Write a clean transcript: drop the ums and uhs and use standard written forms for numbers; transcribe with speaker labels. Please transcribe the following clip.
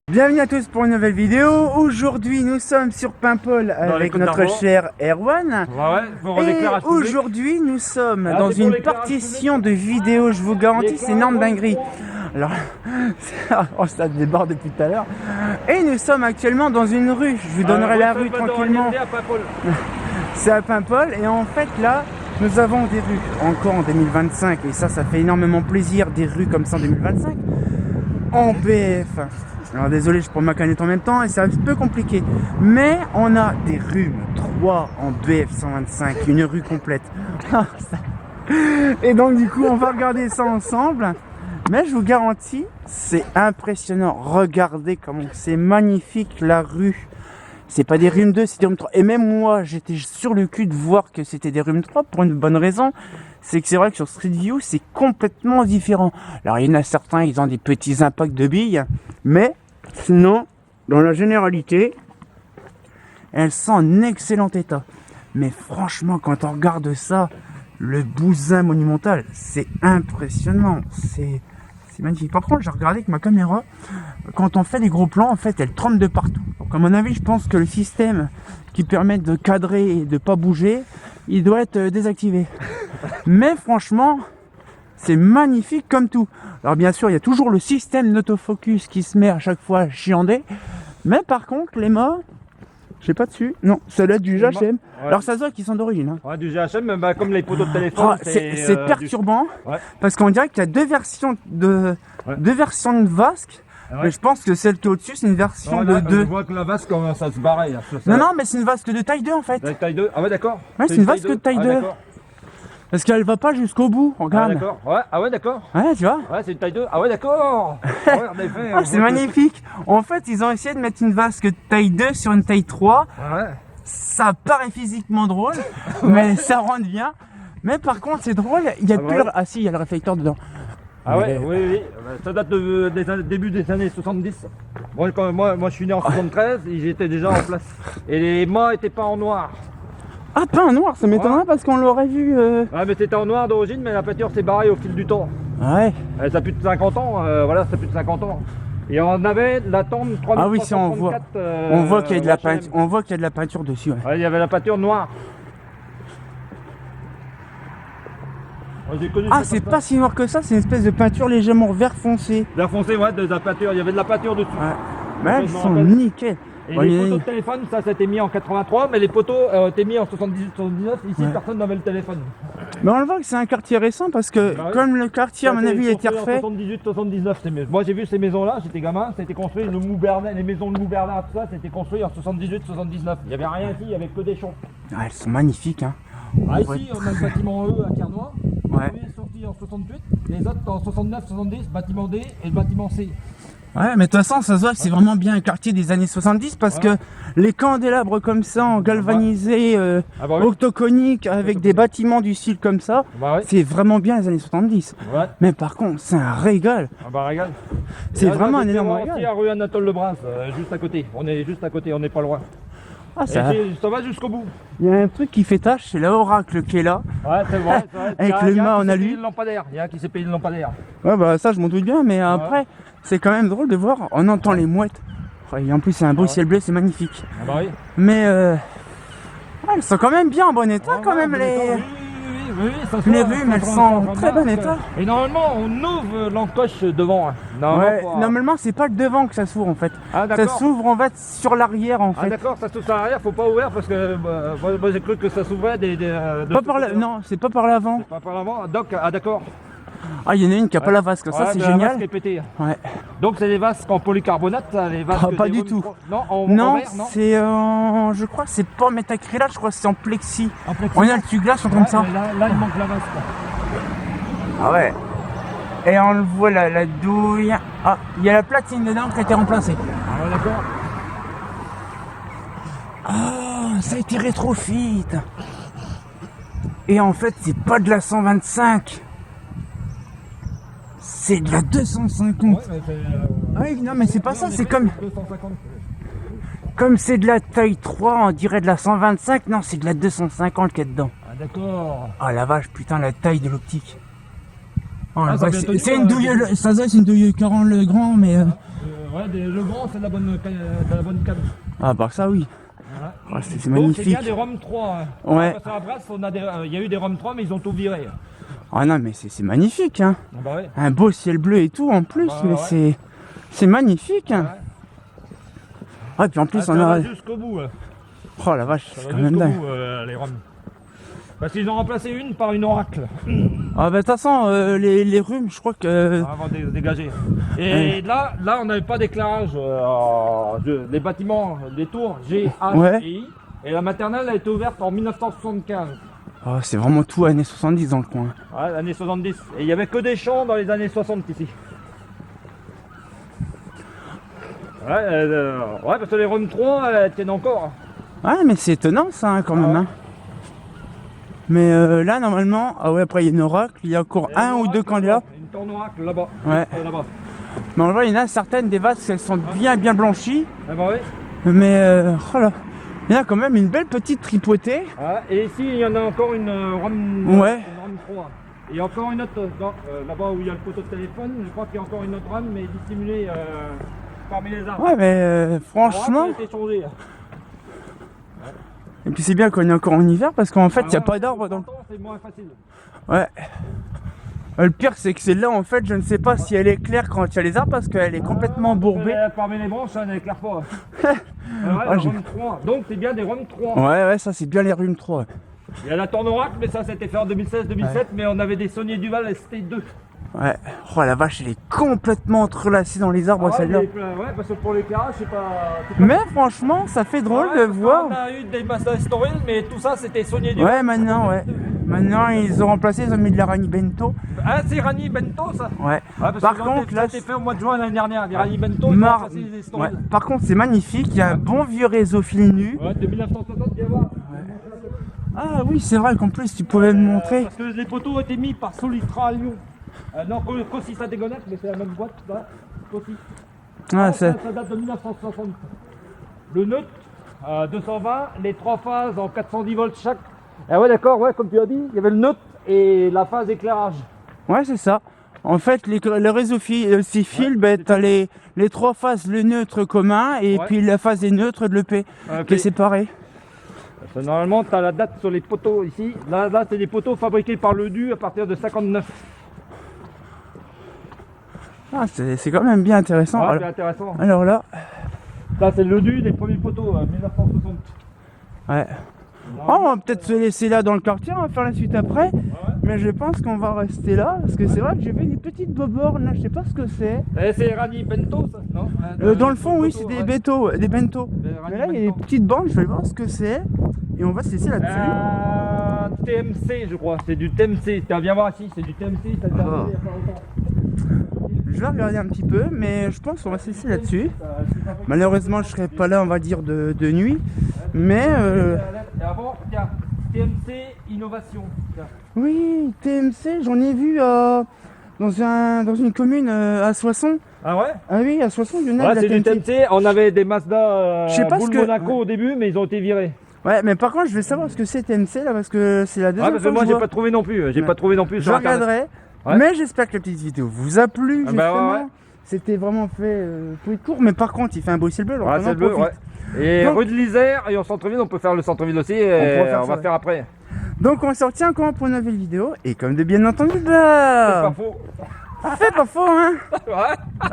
Speaker 1: Bienvenue à tous pour une nouvelle vidéo. Aujourd'hui nous sommes sur Paimpol avec notre cher Erwan. Et aujourd'hui nous sommes dans une partition de vidéos, je vous garantis c'est énorme dinguerie. Alors, ça déborde depuis tout à l'heure. Et nous sommes actuellement dans une rue, je vous donnerai la rue tranquillement. C'est à Paimpol et en fait là nous avons des rues encore en 2025 et ça fait énormément plaisir, des rues comme ça en 2025 en BF. Alors désolé, je prends ma canette en même temps et c'est un peu compliqué. Mais on a des rues 3 en BF 125, une rue complète. Et donc du coup, on va regarder ça ensemble. Mais je vous garantis, c'est impressionnant. Regardez comment c'est magnifique la rue. C'est pas des RUM 2, c'est des RUM 3. Et même moi, j'étais sur le cul de voir que c'était des RUM 3 pour une bonne raison. C'est que c'est vrai que sur Street View, c'est complètement différent. Alors, il y en a certains, ils ont des petits impacts de billes. Mais, sinon, dans la généralité, elles sont en excellent état. Mais franchement, quand on regarde ça, le bousin monumental, c'est impressionnant. C'est magnifique. Par contre, j'ai regardé avec ma caméra, quand on fait des gros plans, en fait, elle tremble de partout. Donc, à mon avis, je pense que le système qui permet de cadrer et de pas bouger, il doit être désactivé. Mais franchement, c'est magnifique comme tout. Alors, bien sûr, il y a toujours le système d'autofocus qui se met à chaque fois à chiander. Mais par contre, les mâts, je sais pas dessus. Non, ça doit être du GHM. Ouais. Alors ça se voit qu'ils sont d'origine. Hein.
Speaker 2: Ouais, du GHM, bah, comme les poteaux de téléphone.
Speaker 1: C'est perturbant parce qu'on dirait qu'il y a deux versions de vasque. Ouais. Mais je pense que celle qui est au-dessus, c'est une version de 2.
Speaker 2: Je vois que la vasque commence à se barrer.
Speaker 1: Non, mais c'est une vasque de taille 2 en fait.
Speaker 2: De taille 2. Ah ouais, d'accord.
Speaker 1: Ouais, c'est une vasque de taille 2. Parce qu'elle va pas jusqu'au bout, regarde.
Speaker 2: Ah d'accord. Ouais, ah ouais, d'accord.
Speaker 1: Ouais, tu vois.
Speaker 2: Ouais, c'est une taille 2. Ah ouais, d'accord. Ouais,
Speaker 1: c'est magnifique. En fait, ils ont essayé de mettre une vasque de taille 2 sur une taille 3. Ouais. Ça paraît physiquement drôle, mais ça rend bien. Mais par contre, c'est drôle, il y a plus Ah si, il y a le réflecteur dedans.
Speaker 2: Ah ouais, oui. Ça date début des années 70. Moi, je suis né en 73 et j'étais déjà en place. Et les mâts étaient pas en noir.
Speaker 1: Ah, pas en noir, ça m'étonnerait parce qu'on l'aurait vu.
Speaker 2: Ouais, mais c'était en noir d'origine, mais la peinture s'est barrée au fil du temps.
Speaker 1: Ouais.
Speaker 2: Ça a plus de 50 ans, ça a plus de 50 ans. Et on avait la tombe 3334.
Speaker 1: Ah oui, si on voit. On voit qu'il y a de la peinture. On voit qu'il y a de la peinture dessus.
Speaker 2: Ouais, il y avait la peinture noire.
Speaker 1: Ah, c'est pas si noir que ça, c'est une espèce de peinture légèrement vert foncé.
Speaker 2: Vert foncé, ouais, de la peinture, il y avait de la peinture dessus.
Speaker 1: Ouais. Mais elles sont nickel.
Speaker 2: Et les poteaux de téléphone, ça a été mis en 83, mais les poteaux ont été mis en 78-79. Ici, personne n'avait le téléphone.
Speaker 1: Mais on le voit que c'est un quartier récent parce que, comme le quartier, à mon avis, a été refait.
Speaker 2: En 78-79, moi j'ai vu ces maisons-là, j'étais gamin, ça a été construit, les maisons de Mouberdin, tout ça, c'était construit en 78-79. Il n'y avait rien ici, il n'y avait que des champs.
Speaker 1: Ah, elles sont magnifiques, hein.
Speaker 2: Ah, ici, on a le bâtiment E à Kernois. Le premier est sorti en 68, les autres en 69-70, bâtiment D et le bâtiment C.
Speaker 1: Ouais, mais de toute façon, ça se voit que c'est vraiment bien un quartier des années 70 parce que les candélabres comme ça, en galvanisé, octoconique, avec des bâtiments du style comme ça, c'est vraiment bien les années 70. Ouais. Mais par contre, c'est un régal.
Speaker 2: Ah bah régal.
Speaker 1: C'est vraiment un énorme régal.
Speaker 2: Ici à rue Anatole Lebras, juste à côté. On est juste à côté, on n'est pas loin.
Speaker 1: Ah, ça
Speaker 2: va jusqu'au bout.
Speaker 1: Il y a un truc qui fait tâche, c'est l'oracle qui est là.
Speaker 2: Ouais, c'est vrai.
Speaker 1: Avec le mât en alu.
Speaker 2: Il y a un qui s'est payé le lampadaire.
Speaker 1: Ouais, bah ça, je m'en doute bien, mais après, c'est quand même drôle de voir. On entend les mouettes. Et en plus, c'est un beau ciel bleu, c'est magnifique.
Speaker 2: Ah bah oui.
Speaker 1: Mais elles sont quand même bien en bon état, quand même, les.
Speaker 2: Oui, ça
Speaker 1: les rues, mais elles sont en très bon état.
Speaker 2: Et normalement, on ouvre l'encoche devant.
Speaker 1: Normalement, c'est pas le devant que ça s'ouvre en fait. Ah, ça s'ouvre en fait sur l'arrière en fait.
Speaker 2: Ah d'accord, ça s'ouvre sur l'arrière, faut pas ouvrir parce que moi j'ai cru que ça s'ouvrait
Speaker 1: pas par non, c'est pas par l'avant.
Speaker 2: C'est pas par l'avant. Ah d'accord.
Speaker 1: Ah, il y en a une qui a pas la vasque, ça c'est génial.
Speaker 2: La vasque est pétée. Ouais. Donc c'est des vasques en polycarbonate, les vasques.
Speaker 1: Pas du tout.
Speaker 2: Non, en verre, non.
Speaker 1: C'est je crois que c'est pas en métacrylate, je crois que c'est en plexi. On a le tuglace comme ça.
Speaker 2: Là il manque la vasque.
Speaker 1: Ah ouais. Et on le voit la douille. Ah, il y a la platine dedans qui a été remplacée.
Speaker 2: Ah ouais, d'accord.
Speaker 1: Ah, ça a été rétrofit. Et en fait, c'est pas de la 125. C'est de la 250. Ouais, non, mais c'est pas ça, c'est comme.
Speaker 2: 250.
Speaker 1: Comme c'est de la taille 3, on dirait de la 125. Non, c'est de la 250 qu'il y a dedans.
Speaker 2: Ah, d'accord.
Speaker 1: Ah la vache, putain, la taille de l'optique. Oh, c'est une douille, ça c'est une douille 40 le grand, mais
Speaker 2: Ouais, le grand, c'est de la bonne canne.
Speaker 1: Ah bah ça oui.
Speaker 2: Voilà.
Speaker 1: Ah, c'est
Speaker 2: Donc,
Speaker 1: magnifique.
Speaker 2: c'est bien des Rhum 3. Hein.
Speaker 1: Ouais.
Speaker 2: Parce qu'à Brest, il y a eu des Rhum 3, mais ils ont tout viré.
Speaker 1: Ah non mais c'est magnifique hein.
Speaker 2: Ah bah ouais.
Speaker 1: Un beau ciel bleu et tout en plus,
Speaker 2: bah
Speaker 1: mais
Speaker 2: ouais.
Speaker 1: c'est magnifique hein.
Speaker 2: Ouais.
Speaker 1: Ah et puis en plus
Speaker 2: Ça
Speaker 1: on
Speaker 2: va
Speaker 1: a...
Speaker 2: jusqu'au bout.
Speaker 1: Oh la vache,
Speaker 2: Ça
Speaker 1: c'est
Speaker 2: va
Speaker 1: quand même
Speaker 2: jusqu'au
Speaker 1: dingue.
Speaker 2: bout, les Rhum. Parce qu'ils ont remplacé une par une Oracle.
Speaker 1: Ah bah de toute façon les rhumes je crois que...
Speaker 2: Avant de dégager. Et là, on n'avait pas d'éclairage. Les bâtiments, les tours G, H
Speaker 1: Ouais.
Speaker 2: et I. Et la maternelle a été ouverte en 1975.
Speaker 1: Oh, c'est vraiment tout années 70 dans le coin.
Speaker 2: Ouais, l'année 70. Et il n'y avait que des champs dans les années 60 ici. Ouais, parce que les Rhum 3, elles tiennent encore.
Speaker 1: Ouais mais c'est étonnant ça hein, quand même
Speaker 2: ouais.
Speaker 1: hein. Mais là normalement, ah ouais après il y a une oracle, il y a encore
Speaker 2: Et une
Speaker 1: un ou
Speaker 2: oracle,
Speaker 1: deux candidats.
Speaker 2: Une tourne oracle là-bas.
Speaker 1: Ouais.
Speaker 2: Là-bas.
Speaker 1: Mais en vrai il y en a certaines des vases elles sont bien blanchies.
Speaker 2: Ah bah oui.
Speaker 1: Mais oh là, il y a quand même une belle petite tripotée.
Speaker 2: Ah, et ici, il y en a encore une Rhum,
Speaker 1: Ouais.
Speaker 2: une Rhum 3. Et encore une autre, là-bas où il y a le poteau de téléphone, je crois qu'il y a encore une autre Rhum, mais dissimulée parmi les arbres.
Speaker 1: Ouais mais franchement...
Speaker 2: Elle a été changée.
Speaker 1: Et puis c'est bien qu'on est encore en hiver parce qu'en fait il n'y a pas d'arbres dans le...
Speaker 2: C'est moins facile.
Speaker 1: Ouais. Le pire c'est que celle-là en fait je ne sais pas si elle éclaire quand il y a les arbres parce qu'elle est complètement bourbée.
Speaker 2: Parmi les branches, elle n'éclaire pas.
Speaker 1: Ah,
Speaker 2: Ouais,
Speaker 1: j'ai-
Speaker 2: Rhum 3. Donc c'est bien des Rhum 3.
Speaker 1: Ouais ça c'est bien les runes 3.
Speaker 2: Il y a la tourne oracle, mais ça c'était fait en 2016-2007, mais on avait des sauniers Duval ST2.
Speaker 1: Ouais. Oh la vache elle est complètement entrelacée dans les arbres
Speaker 2: Ah ouais,
Speaker 1: celle-là.
Speaker 2: ouais, parce que pour l'éclairage, c'est pas...
Speaker 1: Mais franchement ça fait drôle
Speaker 2: Ouais,
Speaker 1: de
Speaker 2: parce
Speaker 1: voir.
Speaker 2: qu'on a eu des Mazda Estoril, mais tout ça c'était saunier Duval.
Speaker 1: Ouais maintenant ouais. Maintenant ils ont remplacé, ils ont mis de la Rani Bento.
Speaker 2: Ah, c'est Rani Bento ça.
Speaker 1: Ouais.
Speaker 2: Parce
Speaker 1: Par
Speaker 2: que
Speaker 1: contre
Speaker 2: ça
Speaker 1: là...
Speaker 2: a été fait au mois de juin l'année dernière. Les Rani Bento, ils ont
Speaker 1: Mar-
Speaker 2: remplacé les
Speaker 1: ouais.
Speaker 2: Estoril.
Speaker 1: Par contre c'est magnifique, il y a un bon vieux réseau fil nu.
Speaker 2: Ouais, de 1960, viens voir.
Speaker 1: Ah oui c'est vrai qu'en plus tu pouvais me montrer.
Speaker 2: Parce que les poteaux ont été mis par Solitra à Lyon. Non, Cossi ça dégonette, mais c'est la même boîte là. Cossi.
Speaker 1: Ah,
Speaker 2: ça
Speaker 1: c'est...
Speaker 2: date de 1960. Le neutre, 220, les 3 phases en 410 volts chaque. Ah ouais d'accord, ouais, comme tu as dit, il y avait le neutre et la phase éclairage.
Speaker 1: Ouais, c'est ça. En fait, le réseau ces fils, ben, t'as les 3 phases, le neutre commun, et
Speaker 2: Ouais.
Speaker 1: puis la phase des neutres de l'EP, qui est séparée.
Speaker 2: Parce que normalement, tu as la date sur les poteaux ici. Là c'est des poteaux fabriqués par le DU à partir de 59.
Speaker 1: Ah, c'est quand même bien intéressant.
Speaker 2: Ouais,
Speaker 1: Alors,
Speaker 2: c'est intéressant.
Speaker 1: alors là,
Speaker 2: Ça, c'est le DU des premiers poteaux, 1960.
Speaker 1: ouais. Oh, on va peut-être se laisser là dans le quartier, on va faire la suite après. Mais je pense qu'on va rester là, parce que c'est vrai que j'ai vu des petites bobornes là, je sais pas ce que c'est.
Speaker 2: Et c'est Rani Bento, ça, non
Speaker 1: Dans le fond, oui, c'est
Speaker 2: poteaux,
Speaker 1: des
Speaker 2: ouais.
Speaker 1: bento. Des bento.
Speaker 2: Rani
Speaker 1: Mais là, il y a des
Speaker 2: Bento.
Speaker 1: petites bandes, je vais voir ce que c'est. Et on va se laisser là-dessus.
Speaker 2: TMC, je crois, c'est du TMC. Viens voir ici, c'est du TMC, ça a été
Speaker 1: Ah.
Speaker 2: arrivé il y a pas longtemps.
Speaker 1: Je vais regarder un petit peu, mais je pense qu'on va se laisser là-dessus. Malheureusement, je serai pas là, on va dire, de nuit. Mais
Speaker 2: Et avant, tiens, TMC Innovation. Tiens.
Speaker 1: oui, TMC, j'en ai vu dans une commune à Soissons.
Speaker 2: Ah ouais.
Speaker 1: Ah oui, à Soissons, il y en a
Speaker 2: Ouais,
Speaker 1: de la
Speaker 2: c'est du
Speaker 1: TMC.
Speaker 2: TMC. On avait des Mazda
Speaker 1: Je sais pas
Speaker 2: Boule
Speaker 1: ce que-
Speaker 2: Monaco au début, mais ils ont été virés.
Speaker 1: Ouais, mais par contre, je vais savoir ce que c'est TMC là, parce que c'est la
Speaker 2: Ouais,
Speaker 1: deuxième
Speaker 2: parce que
Speaker 1: fois
Speaker 2: moi
Speaker 1: que je
Speaker 2: j'ai
Speaker 1: vois.
Speaker 2: pas trouvé non plus. J'ai
Speaker 1: Ouais.
Speaker 2: pas trouvé non plus
Speaker 1: Je
Speaker 2: sur internet.
Speaker 1: regarderai.
Speaker 2: Ouais.
Speaker 1: Mais j'espère que la petite vidéo vous a plu,
Speaker 2: Ah bah
Speaker 1: justement.
Speaker 2: ouais, ouais.
Speaker 1: C'était vraiment fait tout est court, mais par contre, il fait un beau ciel bleu. alors
Speaker 2: Ouais,
Speaker 1: on
Speaker 2: c'est
Speaker 1: en
Speaker 2: le bleu,
Speaker 1: profite.
Speaker 2: ouais. Et
Speaker 1: Donc-
Speaker 2: rue de l'Isère et en centre-ville, on peut faire le centre-ville aussi. Et
Speaker 1: On pourra faire
Speaker 2: on
Speaker 1: ça,
Speaker 2: va
Speaker 1: ouais.
Speaker 2: faire après.
Speaker 1: Donc on se retient encore pour une nouvelle vidéo. Et comme de bien entendu,
Speaker 2: C'est pas
Speaker 1: bah...
Speaker 2: faux.
Speaker 1: C'est pas faux, hein.
Speaker 2: Ouais.